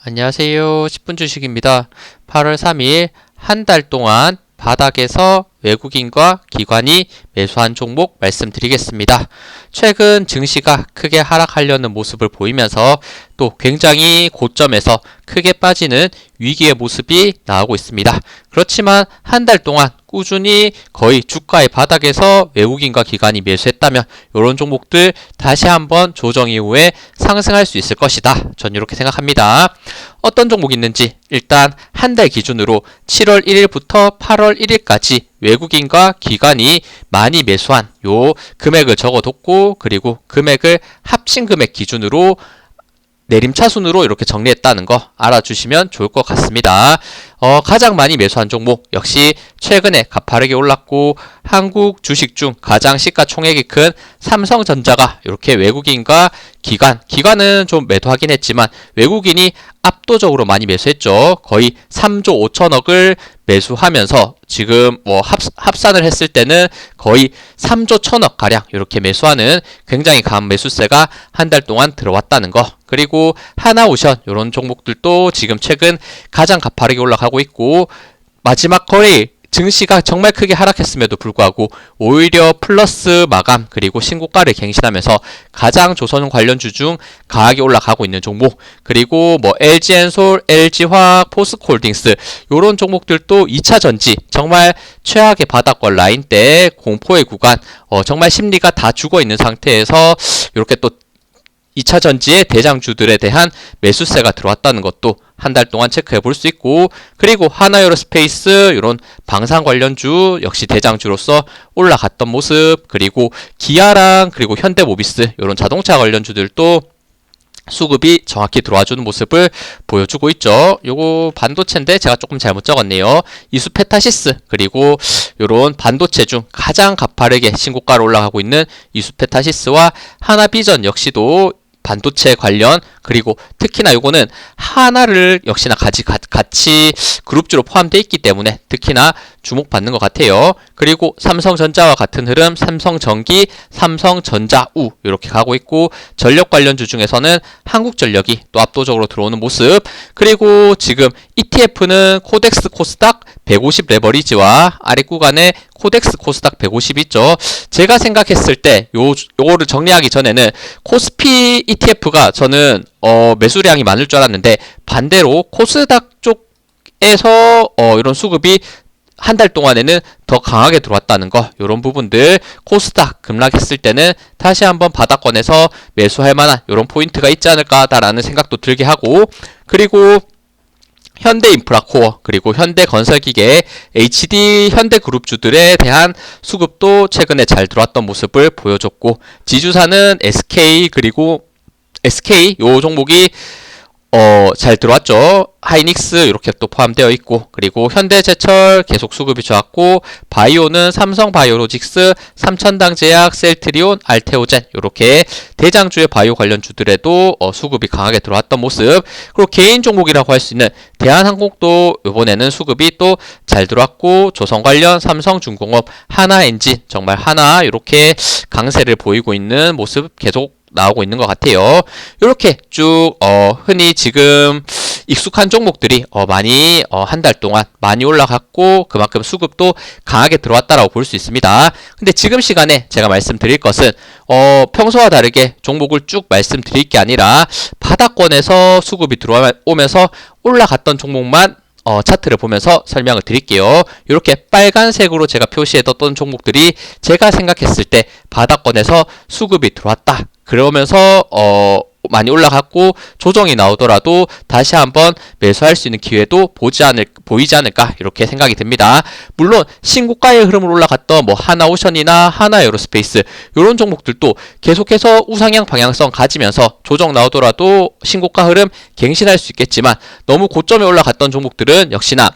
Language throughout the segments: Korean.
안녕하세요. 10분 주식입니다. 8월 3일 한 달 동안 바닥에서 외국인과 기관이 매수한 종목 말씀드리겠습니다. 최근 증시가 크게 하락하려는 모습을 보이면서 또 굉장히 고점에서 크게 빠지는 위기의 모습이 나오고 있습니다. 그렇지만 한 달 동안 꾸준히 거의 주가의 바닥에서 외국인과 기관이 매수했다면 이런 종목들 다시 한번 조정 이후에 상승할 수 있을 것이다. 전 이렇게 생각합니다. 어떤 종목이 있는지 일단 한 달 기준으로 7월 1일부터 8월 1일까지 외국인과 기관이 많이 매수한 요 금액을 적어뒀고, 그리고 금액을 합친 금액 기준으로 내림차순으로 이렇게 정리했다는 거 알아주시면 좋을 것 같습니다. 가장 많이 매수한 종목 역시 최근에 가파르게 올랐고 한국 주식 중 가장 시가총액이 큰 삼성전자가 이렇게 외국인과 기관은 좀 매도하긴 했지만 외국인이 압도적으로 많이 매수했죠. 거의 3조 5천억을 매수하면서 지금 합산을 했을 때는 거의 3조 1천억 가량 이렇게 매수하는 굉장히 강한 매수세가 한 달 동안 들어왔다는 거. 그리고 하나오션 이런 종목들도 지금 최근 가장 가파르게 올라가고 있고, 마지막 거래일 증시가 정말 크게 하락했음에도 불구하고 오히려 플러스 마감 그리고 신고가를 갱신하면서 가장 조선 관련주 중 강하게 올라가고 있는 종목, 그리고 LG엔솔, LG화학, 포스코홀딩스 이런 종목들도 2차 전지 정말 최악의 바닥권 라인 때 공포의 구간, 정말 심리가 다 죽어있는 상태에서 이렇게 또 2차 전지의 대장주들에 대한 매수세가 들어왔다는 것도 한 달 동안 체크해 볼 수 있고, 그리고 하나에어로스페이스 이런 방산 관련주 역시 대장주로서 올라갔던 모습, 그리고 기아랑 그리고 현대모비스 이런 자동차 관련주들도 수급이 정확히 들어와주는 모습을 보여주고 있죠. 요거 반도체인데 제가 조금 잘못 적었네요. 이수페타시스 그리고 요런 반도체 중 가장 가파르게 신고가로 올라가고 있는 이수페타시스와 하나비전 역시도 반도체 관련, 그리고 특히나 요거는 하나를 역시나 같이 그룹주로 포함되어 있기 때문에 특히나 주목받는 것 같아요. 그리고 삼성전자와 같은 흐름, 삼성전기, 삼성전자우 이렇게 가고 있고, 전력 관련주 중에서는 한국전력이 또 압도적으로 들어오는 모습, 그리고 지금 ETF는 코덱스 코스닥 150 레버리지와 아래 구간에 코덱스 코스닥 150 있죠. 제가 생각했을 때 요거를 정리하기 전에는 코스피 ETF가 저는 매수량이 많을 줄 알았는데 반대로 코스닥 쪽에서 이런 수급이 한 달 동안에는 더 강하게 들어왔다는 거, 이런 부분들 코스닥 급락했을 때는 다시 한번 바닥권에서 매수할 만한 이런 포인트가 있지 않을까라는 생각도 들게 하고, 그리고 현대인프라코어 그리고 현대건설기계, HD 현대그룹주들에 대한 수급도 최근에 잘 들어왔던 모습을 보여줬고, 지주사는 SK 그리고 SK 요 종목이 잘 들어왔죠. 하이닉스 이렇게 또 포함되어 있고, 그리고 현대제철 계속 수급이 좋았고, 바이오는 삼성바이오로직스, 삼천당제약, 셀트리온, 알테오젠 이렇게 대장주의 바이오 관련주들에도 수급이 강하게 들어왔던 모습. 그리고 개인 종목이라고 할 수 있는 대한항공도 이번에는 수급이 또 잘 들어왔고, 조선관련, 삼성중공업, 하나엔진 정말 하나 이렇게 강세를 보이고 있는 모습 계속 나오고 있는 것 같아요. 이렇게 쭉 흔히 지금 익숙한 종목들이 많이 한 달 동안 많이 올라갔고 그만큼 수급도 강하게 들어왔다라고 볼 수 있습니다. 근데 지금 시간에 제가 말씀드릴 것은 평소와 다르게 종목을 쭉 말씀드릴 게 아니라 바닥권에서 수급이 들어오면서 올라갔던 종목만 차트를 보면서 설명을 드릴게요. 이렇게 빨간색으로 제가 표시해뒀던 종목들이 제가 생각했을 때 바닥권에서 수급이 들어왔다, 그러면서 많이 올라갔고 조정이 나오더라도 다시 한번 매수할 수 있는 기회도 보이지 않을까 이렇게 생각이 듭니다. 물론 신고가의 흐름으로 올라갔던 하나오션이나 하나에어로스페이스 이런 종목들도 계속해서 우상향 방향성 가지면서 조정 나오더라도 신고가 흐름 갱신할 수 있겠지만, 너무 고점에 올라갔던 종목들은 역시나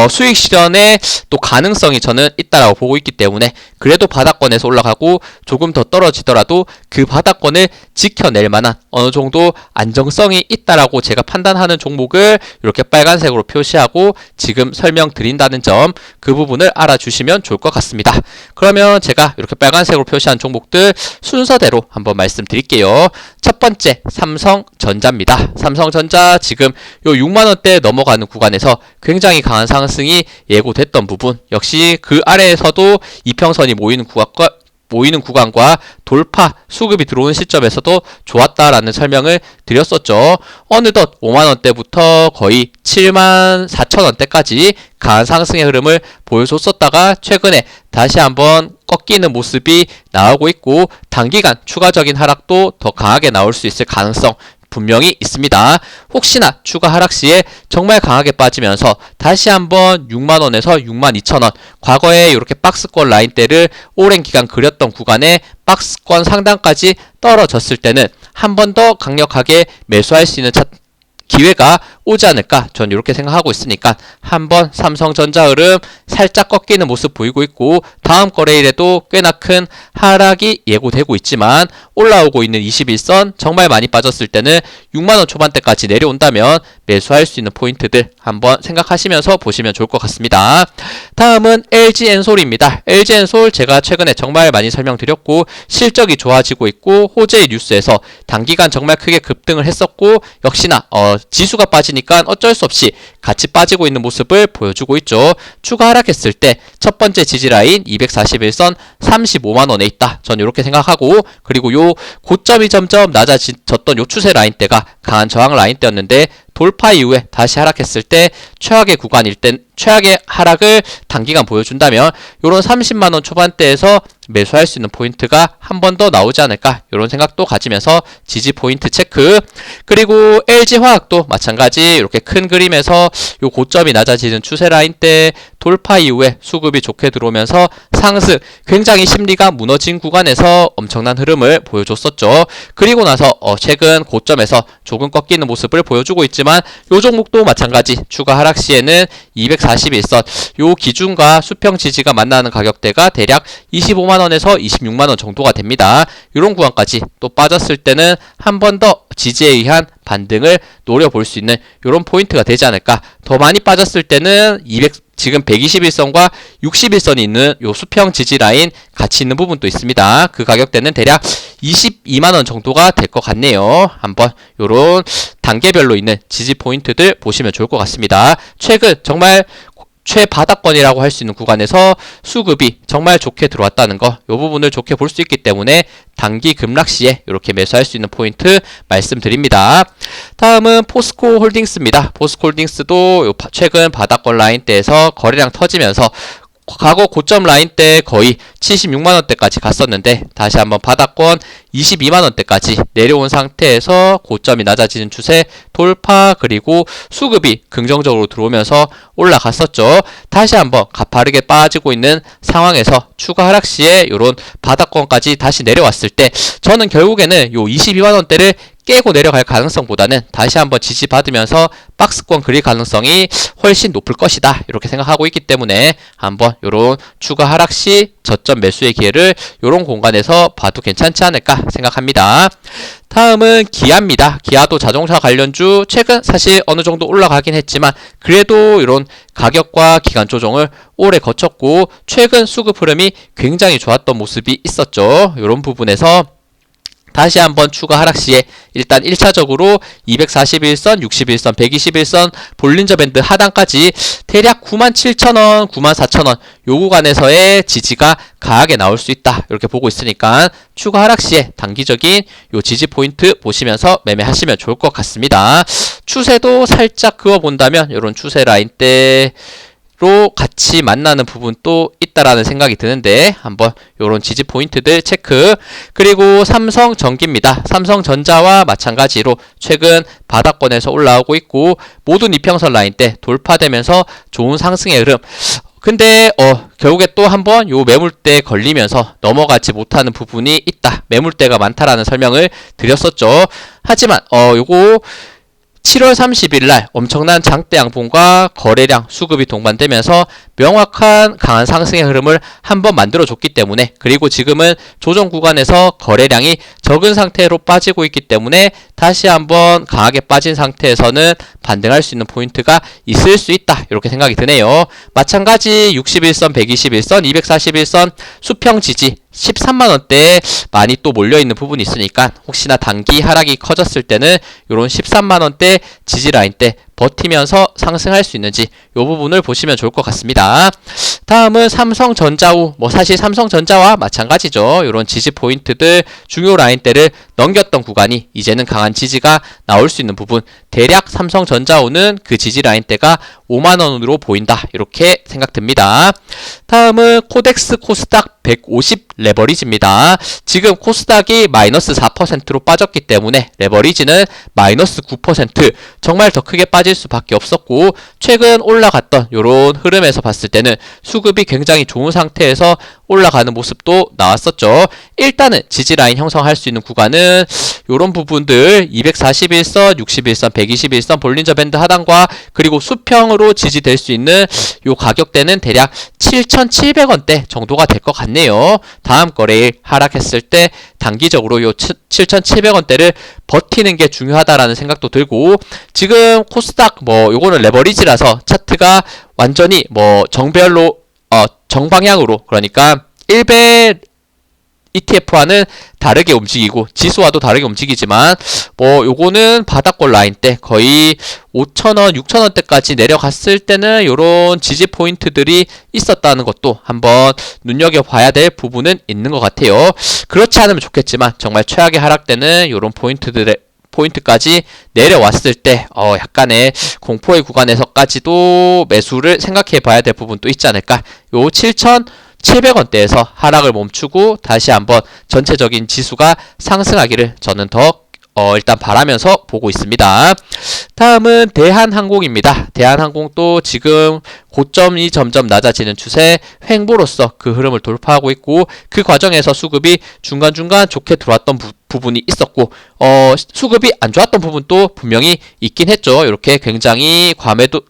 수익 실현의 또 가능성이 저는 있다라고 보고 있기 때문에 그래도 바닥권에서 올라가고 조금 더 떨어지더라도 그 바닥권을 지켜낼 만한 어느 정도 안정성이 있다라고 제가 판단하는 종목을 이렇게 빨간색으로 표시하고 지금 설명드린다는 점, 그 부분을 알아주시면 좋을 것 같습니다. 그러면 제가 이렇게 빨간색으로 표시한 종목들 순서대로 한번 말씀드릴게요. 첫 번째 삼성전자입니다. 삼성전자 지금 요 6만원대 넘어가는 구간에서 굉장히 강한 상승이 예고됐던 부분, 역시 그 아래에서도 이평선이 모이는 구간과 돌파 수급이 들어오는 시점에서도 좋았다라는 설명을 드렸었죠. 어느덧 5만원대부터 거의 74,000원대까지 강한 상승의 흐름을 보여줬었다가 최근에 다시 한번 꺾이는 모습이 나오고 있고, 단기간 추가적인 하락도 더 강하게 나올 수 있을 가능성 분명히 있습니다. 혹시나 추가 하락 시에 정말 강하게 빠지면서 다시 한번 6만원에서 62,000원, 과거에 이렇게 박스권 라인대를 오랜 기간 그렸던 구간에 박스권 상단까지 떨어졌을 때는 한 번 더 강력하게 매수할 수 있는 기회가 오지 않을까, 전 이렇게 생각하고 있으니까 한번 삼성전자 흐름 살짝 꺾이는 모습 보이고 있고, 다음 거래일에도 꽤나 큰 하락이 예고되고 있지만 올라오고 있는 21선 정말 많이 빠졌을 때는 6만원 초반대까지 내려온다면 매수할 수 있는 포인트들 한번 생각하시면서 보시면 좋을 것 같습니다. 다음은 LG엔솔입니다. LG엔솔 제가 최근에 정말 많이 설명드렸고 실적이 좋아지고 있고 호재의 뉴스에서 단기간 정말 크게 급등을 했었고, 역시나 지수가 빠지니까 어쩔 수 없이 같이 빠지고 있는 모습을 보여주고 있죠. 추가 하락했을 때 첫 번째 지지라인 241선 35만원에 있다, 전 이렇게 생각하고, 그리고 요 고점이 점점 낮아졌던 요 추세 라인대가 강한 저항 라인대였는데 돌파 이후에 다시 하락했을 때 최악의 구간일 땐 최악의 하락을 단기간 보여준다면 요런 30만원 초반대에서 매수할 수 있는 포인트가 한 번 더 나오지 않을까, 이런 생각도 가지면서 지지 포인트 체크. 그리고 LG화학도 마찬가지 이렇게 큰 그림에서 요 고점이 낮아지는 추세 라인대 돌파 이후에 수급이 좋게 들어오면서 상승, 굉장히 심리가 무너진 구간에서 엄청난 흐름을 보여줬었죠. 그리고 나서 최근 고점에서 조금 꺾이는 모습을 보여주고 있지만 요 종목도 마찬가지 추가 하락 시에는 241선 요 기준과 수평 지지가 만나는 가격대가 대략 25만원에서 26만원 정도가 됩니다. 이런 구간까지 또 빠졌을 때는 한 번 더 지지에 의한 반등을 노려볼 수 있는 이런 포인트가 되지 않을까. 더 많이 빠졌을 때는 지금 121선과 61선이 있는 요 수평 지지 라인 같이 있는 부분도 있습니다. 그 가격대는 대략 22만원 정도가 될 것 같네요. 한번 요런 단계별로 있는 지지 포인트들 보시면 좋을 것 같습니다. 최근 정말 최바닥권이라고 할 수 있는 구간에서 수급이 정말 좋게 들어왔다는 거, 이 부분을 좋게 볼 수 있기 때문에 단기 급락 시에 이렇게 매수할 수 있는 포인트 말씀드립니다. 다음은 포스코홀딩스입니다. 포스코홀딩스도 최근 바닥권 라인대에서 거래량 터지면서 과거 고점 라인대 거의 76만원대까지 갔었는데 다시 한번 바닥권 22만원대까지 내려온 상태에서 고점이 낮아지는 추세 돌파, 그리고 수급이 긍정적으로 들어오면서 올라갔었죠. 다시 한번 가파르게 빠지고 있는 상황에서 추가 하락 시에 이런 바닥권까지 다시 내려왔을 때 저는 결국에는 요 22만원대를 깨고 내려갈 가능성보다는 다시 한번 지지받으면서 박스권 그릴 가능성이 훨씬 높을 것이다, 이렇게 생각하고 있기 때문에 한번 요런 추가 하락 시 저점 매수의 기회를 요런 공간에서 봐도 괜찮지 않을까 생각합니다. 다음은 기아입니다. 기아도 자동차 관련주 최근 사실 어느 정도 올라가긴 했지만 그래도 이런 가격과 기간 조정을 오래 거쳤고 최근 수급 흐름이 굉장히 좋았던 모습이 있었죠. 이런 부분에서 다시 한번 추가 하락 시에 일단 1차적으로 241선, 61선, 121선 볼린저 밴드 하단까지 대략 97,000원, 94,000원 요 구간에서의 지지가 강하게 나올 수 있다, 이렇게 보고 있으니까 추가 하락 시에 단기적인 요 지지 포인트 보시면서 매매하시면 좋을 것 같습니다. 추세도 살짝 그어본다면 이런 추세 라인대 로 같이 만나는 부분도 있다라는 생각이 드는데 한번 요런 지지 포인트들 체크. 그리고 삼성전기입니다. 삼성전자와 마찬가지로 최근 바닥권에서 올라오고 있고 모든 이평선 라인대 돌파되면서 좋은 상승의 흐름. 근데 결국에 또 한번 요 매물대에 걸리면서 넘어가지 못하는 부분이 있다, 매물대가 많다라는 설명을 드렸었죠. 하지만 요거 7월 30일 날 엄청난 장대 양봉과 거래량 수급이 동반되면서 명확한 강한 상승의 흐름을 한번 만들어줬기 때문에, 그리고 지금은 조정 구간에서 거래량이 적은 상태로 빠지고 있기 때문에 다시 한번 강하게 빠진 상태에서는 반등할 수 있는 포인트가 있을 수 있다, 이렇게 생각이 드네요. 마찬가지 61선, 121선, 241선 수평 지지 13만원대에 많이 또 몰려있는 부분이 있으니까 혹시나 단기 하락이 커졌을 때는 이런 13만원대 지지라인 때 버티면서 상승할 수 있는지 이 부분을 보시면 좋을 것 같습니다. 다음은 삼성전자우, 사실 삼성전자와 마찬가지죠. 이런 지지 포인트들, 중요 라인대를 넘겼던 구간이 이제는 강한 지지가 나올 수 있는 부분, 대략 삼성전자우는 그 지지 라인대가 5만원으로 보인다, 이렇게 생각됩니다. 다음은 코덱스 코스닥 150 레버리지입니다. 지금 코스닥이 마이너스 4%로 빠졌기 때문에 레버리지는 마이너스 9%, 정말 더 크게 빠질 수밖에 없었고, 최근 올라갔던 이런 흐름에서 봤을 때는 수급이 굉장히 좋은 상태에서 올라가는 모습도 나왔었죠. 일단은 지지라인 형성할 수 있는 구간은 이런 부분들 241선, 61선, 121선 볼린저 밴드 하단과 그리고 수평으로 지지될 수 있는 요 가격대는 대략 7,700원대 정도가 될 것 같네요. 다음 거래일 하락했을 때 단기적으로 요 7,700원대를 버티는 게 중요하다라는 생각도 들고, 지금 코스닥 요거는 레버리지라서 차트가 완전히 정별로 정방향으로, 그러니까 1배 ETF와는 다르게 움직이고 지수와도 다르게 움직이지만 요거는 바닥권 라인 때 거의 5,000원, 6,000원대까지 내려갔을 때는 요런 지지 포인트들이 있었다는 것도 한번 눈여겨봐야 될 부분은 있는 것 같아요. 그렇지 않으면 좋겠지만 정말 최악의 하락 때는 요런 포인트까지 내려왔을 때 약간의 공포의 구간에서까지도 매수를 생각해 봐야 될 부분도 있지 않을까. 요 7,700원대에서 하락을 멈추고 다시 한번 전체적인 지수가 상승하기를 저는 더 일단 바라면서 보고 있습니다. 다음은 대한항공입니다. 대한항공도 지금 고점이 점점 낮아지는 추세, 횡보로서 그 흐름을 돌파하고 있고, 그 과정에서 수급이 중간중간 좋게 들어왔던 부분이 있었고, 수급이 안 좋았던 부분도 분명히 있긴 했죠. 이렇게 굉장히 과매도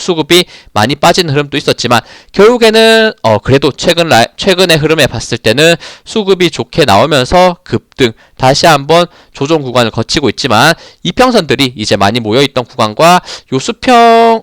수급이 많이 빠지는 흐름도 있었지만 결국에는 그래도 최근의 흐름에 봤을 때는 수급이 좋게 나오면서 급등, 다시 한번 조정 구간을 거치고 있지만 이평선들이 이제 많이 모여있던 구간과 요 수평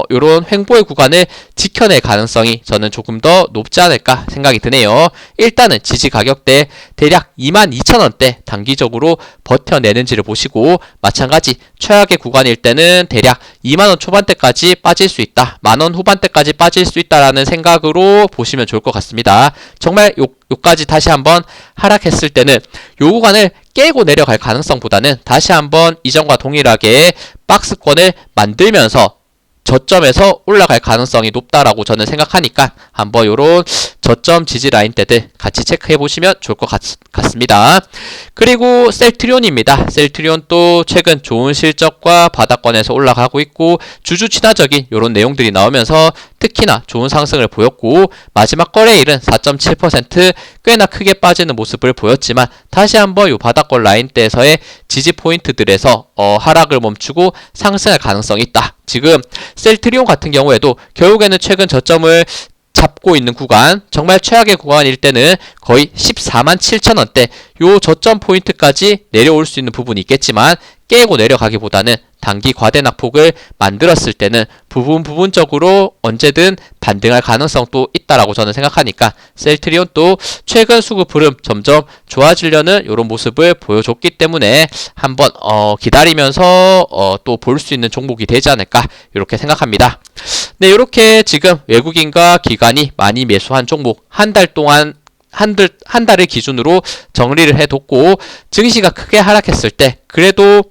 요런 횡보의 구간을 지켜낼 가능성이 저는 조금 더 높지 않을까 생각이 드네요. 일단은 지지 가격대 대략 22,000원대 단기적으로 버텨내는지를 보시고, 마찬가지 최악의 구간일 때는 대략 2만원 초반대까지 빠질 수 있다, 만원 후반대까지 빠질 수 있다라는 생각으로 보시면 좋을 것 같습니다. 정말 요까지 다시 한번 하락했을 때는 요 구간을 깨고 내려갈 가능성보다는 다시 한번 이전과 동일하게 박스권을 만들면서 저점에서 올라갈 가능성이 높다라고 저는 생각하니까 한번 요런 저점 지지 라인대들 같이 체크해 보시면 좋을 것 같습니다. 그리고 셀트리온입니다. 셀트리온 또 최근 좋은 실적과 바닥권에서 올라가고 있고 주주 친화적인 요런 내용들이 나오면서 특히나 좋은 상승을 보였고, 마지막 거래일은 4.7% 꽤나 크게 빠지는 모습을 보였지만 다시 한번 요 바닥권 라인대에서의 지지 포인트들에서 하락을 멈추고 상승할 가능성이 있다. 지금 셀트리온 같은 경우에도 결국에는 최근 저점을 잡고 있는 구간, 정말 최악의 구간일 때는 거의 147,000원대 요 저점 포인트까지 내려올 수 있는 부분이 있겠지만 깨고 내려가기보다는 단기 과대 낙폭을 만들었을 때는 부분적으로 언제든 반등할 가능성도 있다라고 저는 생각하니까 셀트리온 또 최근 수급 흐름 점점 좋아지려는 이런 모습을 보여줬기 때문에 한번 기다리면서 또 볼 수 있는 종목이 되지 않을까 이렇게 생각합니다. 네, 이렇게 지금 외국인과 기관이 많이 매수한 종목 한 달 동안 한 달을 기준으로 정리를 해뒀고, 증시가 크게 하락했을 때 그래도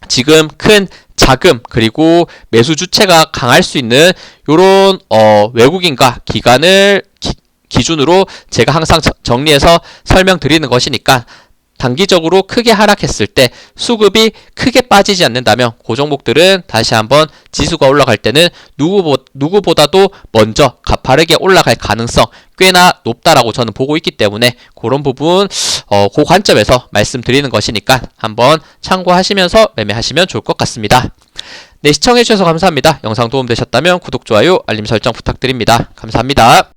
지금 큰 자금 그리고 매수 주체가 강할 수 있는 요런 외국인과 기관을 기준으로 제가 항상 정리해서 설명드리는 것이니까, 단기적으로 크게 하락했을 때 수급이 크게 빠지지 않는다면 그 종목들은 다시 한번 지수가 올라갈 때는 누구보다도 먼저 가파르게 올라갈 가능성 꽤나 높다라고 저는 보고 있기 때문에 그런 부분 그 관점에서 말씀드리는 것이니까 한번 참고하시면서 매매하시면 좋을 것 같습니다. 네, 시청해주셔서 감사합니다. 영상 도움되셨다면 구독, 좋아요, 알림 설정 부탁드립니다. 감사합니다.